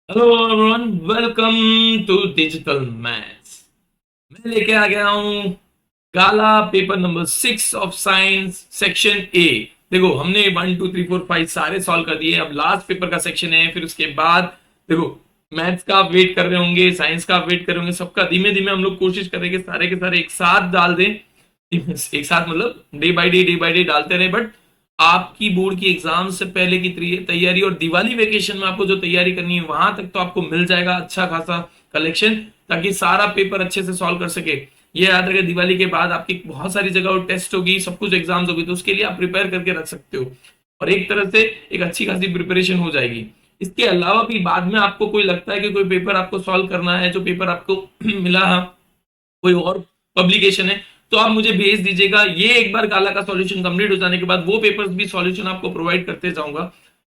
Hello everyone, welcome to digital maths. मैं लेके आ गया हूं काला paper number 6 of science section A. देखो, हमने 1 2 3 4 5 सारे सॉल्व कर दिए। अब लास्ट पेपर का सेक्शन है, फिर उसके बाद देखो मैथ्स का आप वेट कर रहे होंगे, साइंस का आप वेट कर रहे होंगे, सबका धीमे धीमे हम लोग कोशिश करेंगे सारे के सारे एक साथ डाल दें। एक साथ मतलब डे बाय डे डालते रहे। बट आपकी बोर्ड की एग्जाम से पहले की तैयारी और दिवाली वेकेशन में आपको जो तैयारी करनी है वहां तक तो आपको मिल जाएगा अच्छा खासा कलेक्शन, ताकि सारा पेपर अच्छे से सॉल्व कर सके। ये याद रखें, दिवाली के बाद आपकी बहुत सारी जगह टेस्ट होगी, सब कुछ एग्जाम्स होगी, तो उसके लिए आप प्रिपेयर करके रख सकते हो और एक तरह से एक अच्छी खासी प्रिपरेशन हो जाएगी। इसके अलावा भी बाद में आपको कोई लगता है कि कोई पेपर आपको सॉल्व करना है, जो पेपर आपको मिला कोई और पब्लिकेशन है, तो आप मुझे भेज दीजिएगा। ये एक बार काला का सॉल्यूशन कंप्लीट हो जाने के बाद वो पेपर्स भी सॉल्यूशन आपको प्रोवाइड करते जाऊंगा,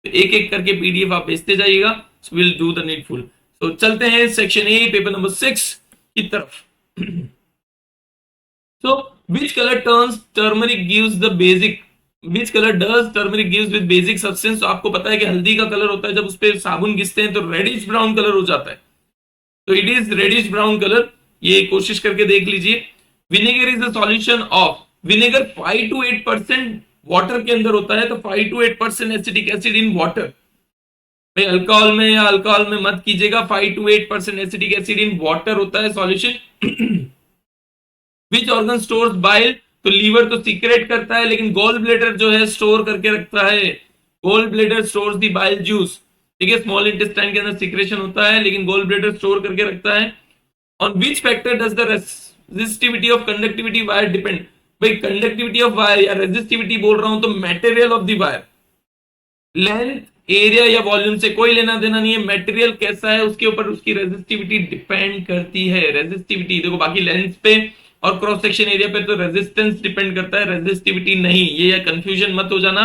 तो एक एक करके पीडीएफ आप भेजते जाइएगा। So will do the needful. तो चलते हैं सेक्शन ए पेपर नंबर 6 की तरफ। So which colour turns turmeric gives the basic which colour does turmeric gives with basic substance. तो आपको पता है कि हल्दी का कलर होता है जब उस पर साबुन घिसते हैं तो रेडिश ब्राउन कलर हो जाता है, तो it is reddish brown colour. ये कोशिश करके देख लीजिए। Vinegar is the solution of vinegar 5 to 8% water के अंदर होता है, तो 5 to 8% acetic acid in water. भाई अल्कोहल में या अल्कोहल में मत कीजिएगा, 5 to 8% acetic acid in water होता है solution. Which organ stores bile. तो लीवर तो सीक्रेट करता है, लेकिन गोल ब्लेडर जो है स्टोर करके रखता है। गोल ब्लेडर स्टोर्स दी बाइल जूस। ठीक है, स्मॉल इंटेस्टाइन के अंदर सीक्रेशन होता है, लेकिन गोल ब्लेडर स्टोर करके रखता है। On which factor does the resistivity of conductivity wire depend. भाई कंडक्टिविटी ऑफ वायर या रेजिस्टिविटी बोल रहा हूं तो material of the wire, length, area या वॉल्यूम से कोई लेना देना नहीं है। मटेरियल कैसा है उसके ऊपर उसकी रेजिस्टिविटी डिपेंड करती है। रेजिस्टिविटी देखो, बाकी लेंथ पे और क्रॉस सेक्शन एरिया पे तो रेजिस्टेंस डिपेंड करता है, रेजिस्टिविटी नहीं। ये कंफ्यूजन मत हो जाना।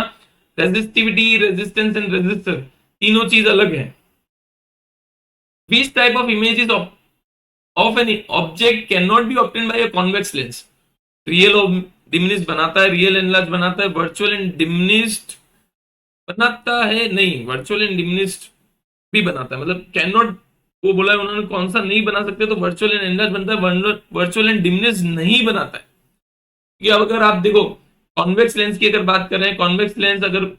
रेजिस्टिविटी, रेजिस्टेंस एंड रेजिस्टर तीनों चीज अलग है। Which type of image is of an object can not be obtain bye a convex lens. Real और डिमिनिस्ट बनाता है, रियल एनलार्ज बनाता है, वर्चुअल एंड डिमिनिस्ट बनाता है नहीं, वर्चुअल एंड डिमिनिस्ट भी बनाता है। मतलब कैन नॉट वो बोला है उन्होंने, कौन सा नहीं बना सकते, तो वर्चुअल एंड एनलार्ज बनता है, वर्चुअल एंड डिमिनिस्ट नहीं बनाता है। कि अब अगर आप देखो कॉन्वेक्स लेंस की अगर बात करें, कॉन्वेक्स लेंस अगर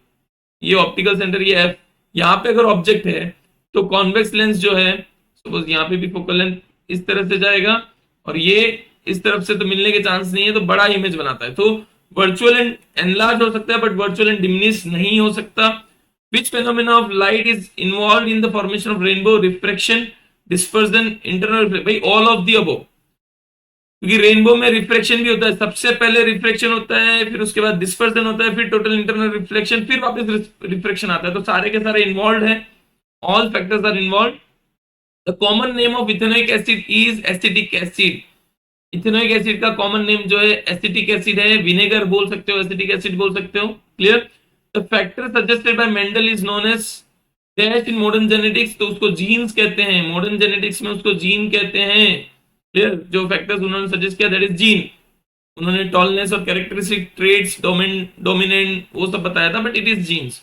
ये ऑप्टिकल सेंटर ये एफ, यहाँ पे अगर ऑब्जेक्ट है तो कॉन्वेक्स लेंस जो है सपोज यहाँ पे भी फोकल लेंथ इस तरह से जाएगा और ये इस तरफ से तो मिलने के चांस नहीं है, तो बड़ा इमेज बनाता है। तो वर्चुअल एंड एनलार्ज हो सकता है बट वर्चुअल एंड डिमिनिश नहीं हो सकता। Which phenomena of light is involve in the formation of rainbow. Refraction, dispersion, internal, भाई ऑल ऑफ दी अबव। क्योंकि रेनबो में रिफ्लेक्शन भी होता है, सबसे पहले रिफ्लेक्शन होता है, फिर उसके बाद डिस्पर्सन होता है, फिर टोटल इंटरनल रिफ्लेक्शन, फिर वापस रिफ्लेक्शन आता है, तो सारे के सारे इन्वॉल्व है। All factors are involve. The common name of ethanoic acid is acetic acid. Ethanoic acid का कॉमन नेम जो है एसिटिक एसिड है। विनेगर बोल सकते हो, एसिटिक एसिड बोल सकते हो। Clear. The factor suggested by Mendel is known as dash in modern genetics. तो उसको जीन्स कहते हैं, मॉडर्न जेनेटिक्स में उसको जीन कहते हैं। क्लियर। जो फैक्टर्स उन्होंने सजेस्ट किया दैट इज जीन। उन्होंने टॉलनेस और कैरेक्टरिस्टिक ट्रेड्स, डोमिनेंट वो सब बताया था, but it is genes.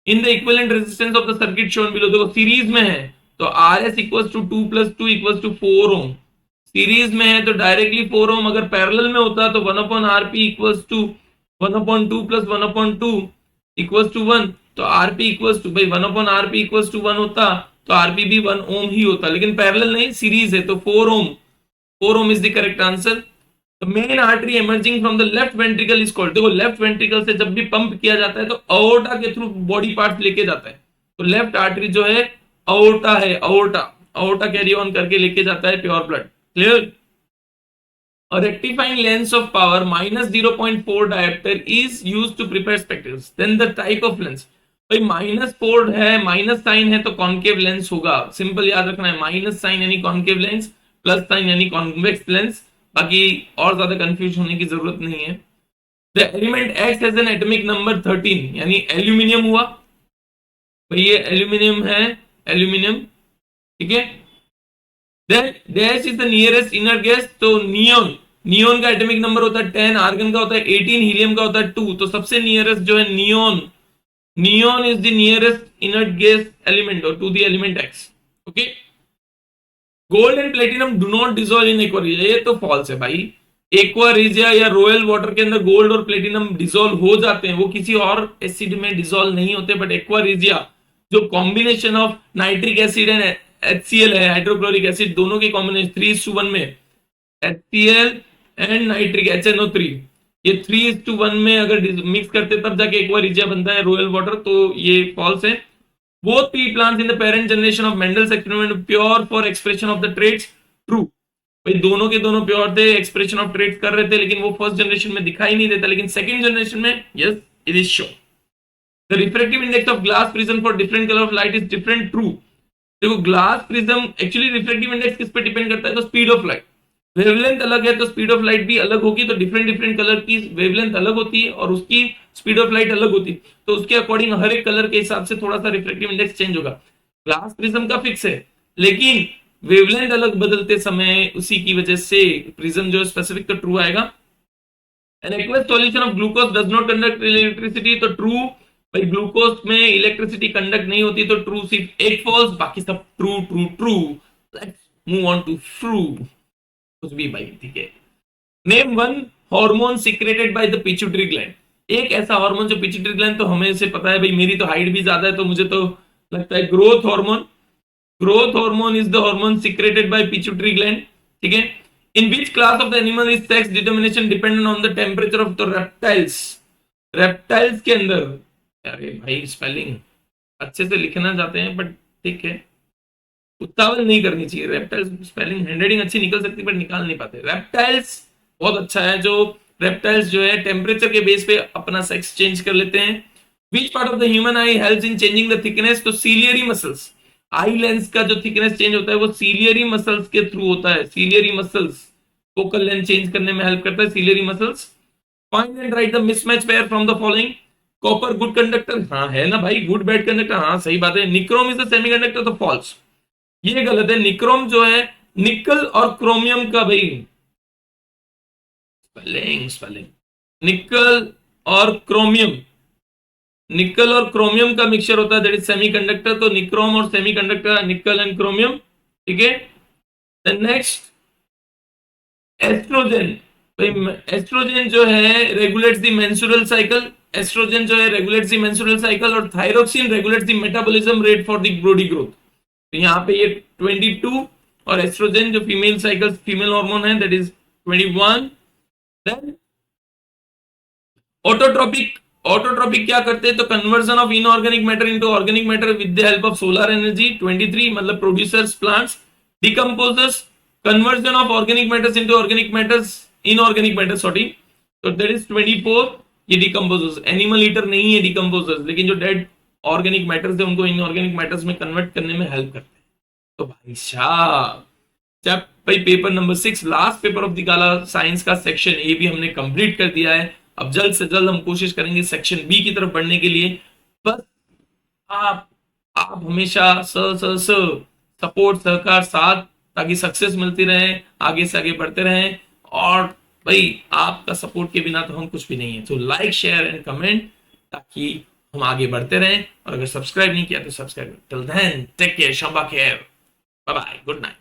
In the equivalent resistance of the circuit shown below, देखो सीरीज में है तो R S equals to 2 + 2 = 4 ohm. Series में है तो डायरेक्टली 4 ओम। अगर पैरेलल में होता तो 1/RP equals to 1/2 + 1/2 equals to 1। तो आरपी इक्वल्स टू, भाई 1/RP इक्वल्स टू 1 होता तो आरपी भी 1 ओम ही होता, लेकिन पैरेलल नहीं, सीरीज है तो 4 ohm. 4 ohm is the correct answer. The main artery emerging from the left ventricle is called, देखो लेफ्ट वेंट्रिकल से जब भी पंप किया जाता है तो अओर्टा के थ्रू बॉडी पार्ट लेके जाता है, तो लेफ्ट आर्टरी जो है अओर्टा है। अओर्टा, अओर्टा कैरी ऑन करके लेके जाता है pure blood. Clear. A rectifying lens of power -0.4 diopter is used to prepare spectacles. Then the type of lens, भाई -4 है, माइनस साइन है तो कॉन्केव लेंस होगा। सिंपल याद रखना है, माइनस साइन यानी कॉन्केव लेंस, प्लस साइन यानी कॉन्वेक्स लेंस। बाकी और ज्यादा कंफ्यूज होने की जरूरत नहीं है। The element x has an atomic number 13, यानी एल्यूमिनियम हुआ। भाई ये एल्यूमिनियम है, एल्यूमिनियम। ठीक है। Dash is the nearest inner gas, तो नियोन, नियोन का एटॉमिक नंबर होता है 10, आर्गन का होता है 18, हीलियम का होता है 2, तो सबसे नियरेस्ट जो है neon. Neon is the nearest inner gas element और to the element X. Okay, gold and platinum do not dissolve in aqua regia, ये तो फॉल्स है भाई। एक्वा रीजिया या रॉयल वाटर के अंदर गोल्ड और प्लेटिनम डिसॉल्व हो जाते हैं, वो किसी और एसिड में डिसॉल्व नहीं होते, बट एक्वा रीजिया जो combination of nitric acid and HCl है, हाइड्रोक्लोरिक एसिड, दोनों के कॉम्बिनेशन 3:1 में, HCl एंड नाइट्रिक HNO3, ये 3:1 में अगर मिक्स करते तब जाके एक्वा रीजिया बनता है रॉयल वाटर, तो ये फॉल्स है। Both pea plants in the parent generation of Mendel's experiment pure for expression of the traits, true। भाई दोनों के दोनों प्योर थे, एक्सप्रेशन ऑफ ट्रेट्स कर रहे थे, लेकिन वो फर्स्ट जनरेशन में दिखाई नहीं देता, लेकिन सेकंड जनरेशन में yes it is show. The refractive index of glass prism for different colour of light is different, true. देखो glass prism actually refractive index किस पे डिपेंड करता है, तो स्पीड ऑफ लाइट, वेवलेंथ अलग है तो स्पीड ऑफ लाइट भी अलग होगी, तो डिफरेंट डिफरेंट कलर की वेवलेंथ अलग होती है और उसकी स्पीड ऑफ लाइट अलग होती है, तो उसके अकॉर्डिंग हर एक कलर के हिसाब से थोड़ा सा रिफ्रैक्टिव इंडेक्स चेंज होगा। ग्लास प्रिज्म का फिक्स है, लेकिन वेवलेंथ अलग बदलते समय उसी की वजह से प्रिज्म जो स्पेसिफिक तो ट्रू आएगा। An aqueous solution of glucose does not conduct electricity, तो ट्रू। भाई ग्लूकोज में इलेक्ट्रिसिटी कंडक्ट नहीं होती, तो ट्रू सिर्फ एक फॉल्स, बाकी सब true true true. Let's move on to true, कुछ भी भाई, ठीक है। Name one hormone secreted by the pituitary gland, एक ऐसा हार्मोन जो पिट्यूटरी ग्लैंड, तो हमें से पता है भाई, मेरी तो हाइट भी ज्यादा है तो मुझे तो लगता है growth hormone. Growth hormone is the hormone secreted by pituitary gland, ठीक है। In which class of the animal is sex determination dependent on the temperature of the reptiles, reptiles के अंदर, अरे भाई स्पेलिंग अच्छे से लिखना चाहते हैं बट ठीक है, उतावल नहीं करनी चाहिए। रेप्टाइल्स स्पेलिंग हैंडराइटिंग अच्छी निकल सकती है बट निकाल नहीं पाते। रेप्टाइल्स बहुत अच्छा है, जो रेप्टाइल्स जो है टेम्परेचर के बेस पे अपना सेक्स चेंज कर लेते हैं। Which part of the human I helps in changing the thickness, तो सीलियरी मसल्स, आई लेंस का जो थिकनेस चेंज होता है वो सीलियरी मसल्स के थ्रू होता है। Ciliary muscles focal length change करने में हेल्प करता है ciliary muscles. Find and right the mismatch pair from the following. Copper good conductor, हाँ है ना भाई, गुड बैड कंडक्टर, हाँ सही बात है। निक्रोम इज अ सेमीकंडक्टर, तो फॉल्स, ये गलत है। निक्रोम जो है निकल और क्रोमियम का, भाई स्पेलिंग स्पेलिंग, निकल और क्रोमियम, निकल और क्रोमियम का मिक्सचर होता है, दैट इज सेमीकंडक्टर। तो निक्रोम और सेमीकंडक्टर, निकल एंड क्रोमियम, ठीक है। नेक्स्ट एस्ट्रोजन, भाई एस्ट्रोजन जो है regulates the menstrual cycle, estrogen जो है रेगुलेट्स द मेंस्ट्रुअल साइकिल, और thyroxine regulates the metabolism rate for the body growth. तो यहाँ पे ये 22, और एस्ट्रोजन जो फीमेल साइकिल फीमेल हार्मोन है that is 21। Then autotrophic, autotrophic क्या करते हैं, तो conversion of inorganic matter into organic matter with the help of solar energy. 23 मतलब producers plants. Decomposers conversion of organic matters into organic matters, inorganic matter sorry, तो that is 24, ये decomposers. Animal eater नहीं है decomposers, लेकिन जो dead organic matters है उनको inorganic matters में कन्वर्ट करने में हेल्प करते हैं। तो भाई साहब जब भाई paper number 6 last paper of the gala science का सेक्शन ए भी हमने कंप्लीट कर दिया है। अब जल्द से जल्द हम कोशिश करेंगे सेक्शन बी की तरफ बढ़ने के लिए। बस आप हमेशा सपोर्ट सहकार साथ, ताकि सक्सेस मिलती रहे, आगे से आगे बढ़ते रहें। और भाई आपका सपोर्ट के बिना तो हम कुछ भी नहीं है। तो लाइक शेयर एंड कमेंट, ताकि हम आगे बढ़ते रहें। और अगर सब्सक्राइब नहीं किया तो subscribe. Till then take care, Shaba Khair, bye bye, good night.